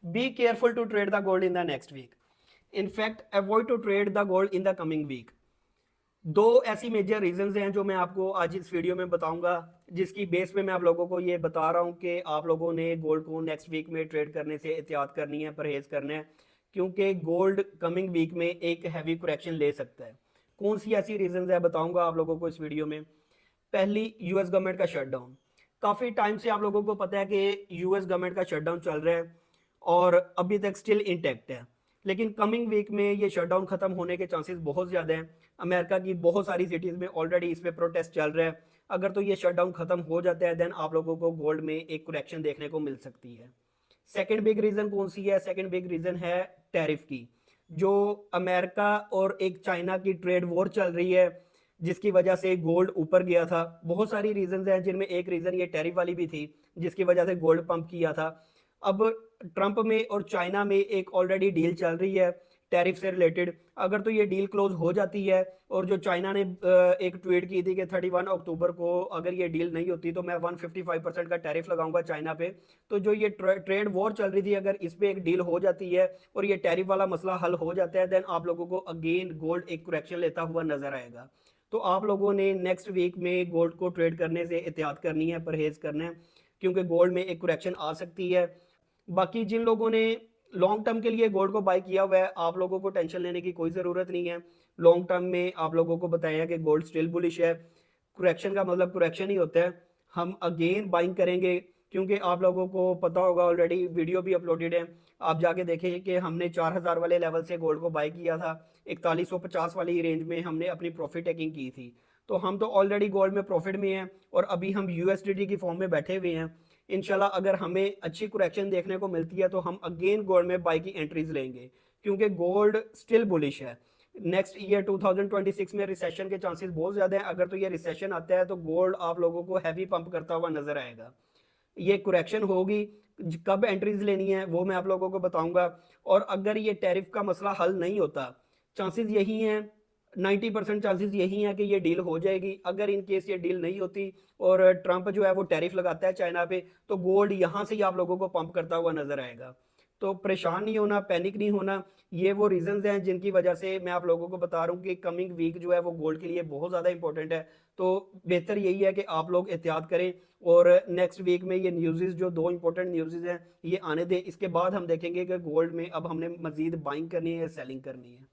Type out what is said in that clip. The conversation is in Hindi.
B careful to trade the gold in the next week. In fact avoid to trade the gold in the coming week. दो ऐसी मेजर रीजंस हैं जो मैं आपको आज इस वीडियो में बताऊंगा, जिसकी बेस पे मैं आप लोगों को ये बता रहा हूँ कि आप लोगों ने गोल्ड को नेक्स्ट वीक में ट्रेड करने से एहतियात करनी है, परहेज करना है, क्योंकि गोल्ड कमिंग वीक में एक हैवी करेक्शन ले सकता है। कौन सी ऐसी रीजंस है बताऊंगा आप लोगों को इस वीडियो में। पहली, यूएस गवर्नमेंट का शटडाउन। काफ़ी टाइम से आप लोगों को पता है कि यूएस गवर्नमेंट का शटडाउन चल रहा है और अभी तक स्टिल इंटैक्ट है, लेकिन कमिंग वीक में ये शटडाउन खत्म होने के चांसेस बहुत ज़्यादा हैं। अमेरिका की बहुत सारी सिटीज़ में ऑलरेडी इस पर प्रोटेस्ट चल रहा है। अगर तो ये शटडाउन खत्म हो जाता है देन आप लोगों को गोल्ड में एक करेक्शन देखने को मिल सकती है। सेकेंड बिग रीज़न कौन सी है? सेकेंड बिग रीज़न है टैरिफ की। जो अमेरिका और एक चाइना की ट्रेड वॉर चल रही है, जिसकी वजह से गोल्ड ऊपर गया था। बहुत सारी रीजंस हैं, जिनमें एक रीज़न ये टैरिफ वाली भी थी, जिसकी वजह से गोल्ड पंप किया था। अब ट्रंप में और चाइना में एक ऑलरेडी डील चल रही है टैरिफ से रिलेटेड। अगर तो ये डील क्लोज हो जाती है, और जो चाइना ने एक ट्वीट की थी कि 31 अक्टूबर को अगर ये डील नहीं होती तो मैं 155% का टैरिफ लगाऊंगा चाइना पे। तो जो ये ट्रेड वॉर चल रही थी, अगर इस पे एक डील हो जाती है और ये टैरिफ वाला मसला हल हो जाता है, देन आप लोगों को अगेन गोल्ड एक करेक्शन लेता हुआ नजर आएगा। तो आप लोगों ने नेक्स्ट वीक में गोल्ड को ट्रेड करने से एहतियात करनी है, परहेज करना है, क्योंकि गोल्ड में एक करेक्शन आ सकती है। बाकी जिन लोगों ने लॉन्ग टर्म के लिए गोल्ड को बाय किया हुआ है, आप लोगों को टेंशन लेने की कोई ज़रूरत नहीं है। लॉन्ग टर्म में आप लोगों को बताया कि गोल्ड स्टिल बुलिश है। करेक्शन का मतलब करेक्शन ही होता है। हम अगेन बाइंग करेंगे, क्योंकि आप लोगों को पता होगा, ऑलरेडी वीडियो भी अपलोडेड है, आप जाके देखें कि हमने 4000 वाले लेवल से गोल्ड को बाय किया था। 4150 वाली रेंज में हमने अपनी प्रॉफिट टेकिंग की थी। तो हम तो ऑलरेडी गोल्ड में प्रॉफिट में हैं, और अभी हम यूएसडीटी की फॉर्म में बैठे हुए हैं। इंशाल्लाह अगर हमें अच्छी करेक्शन देखने को मिलती है तो हम अगेन गोल्ड में बाई की एंट्रीज लेंगे, क्योंकि गोल्ड स्टिल बुलिश है। नेक्स्ट ईयर 2026 में रिसेशन के चांसेस बहुत ज़्यादा हैं। अगर तो ये रिसेशन आता है तो गोल्ड आप लोगों को हैवी पंप करता हुआ नजर आएगा। ये करेक्शन होगी, कब एंट्रीज लेनी है वो मैं आप लोगों को बताऊंगा। और अगर ये टैरिफ का मसला हल नहीं होता, चांसेस यही हैं, 90% चांसेस यही हैं कि ये डील हो जाएगी। अगर इन केस ये डील नहीं होती और ट्रंप जो है वो टैरिफ लगाता है चाइना पे, तो गोल्ड यहाँ से ही आप लोगों को पंप करता हुआ नजर आएगा। तो परेशान नहीं होना, पैनिक नहीं होना। ये वो रीजंस हैं जिनकी वजह से मैं आप लोगों को बता रहा हूँ कि कमिंग वीक जो है वो गोल्ड के लिए बहुत ज़्यादा इंपॉर्टेंट है। तो बेहतर यही है कि आप लोग एहतियात करें, और नेक्स्ट वीक में ये न्यूज़ जो दो इंपॉर्टेंट न्यूज़ हैं ये आने दें। इसके बाद हम देखेंगे कि गोल्ड में अब हमने मजीद बाइंग करनी है या सेलिंग करनी है।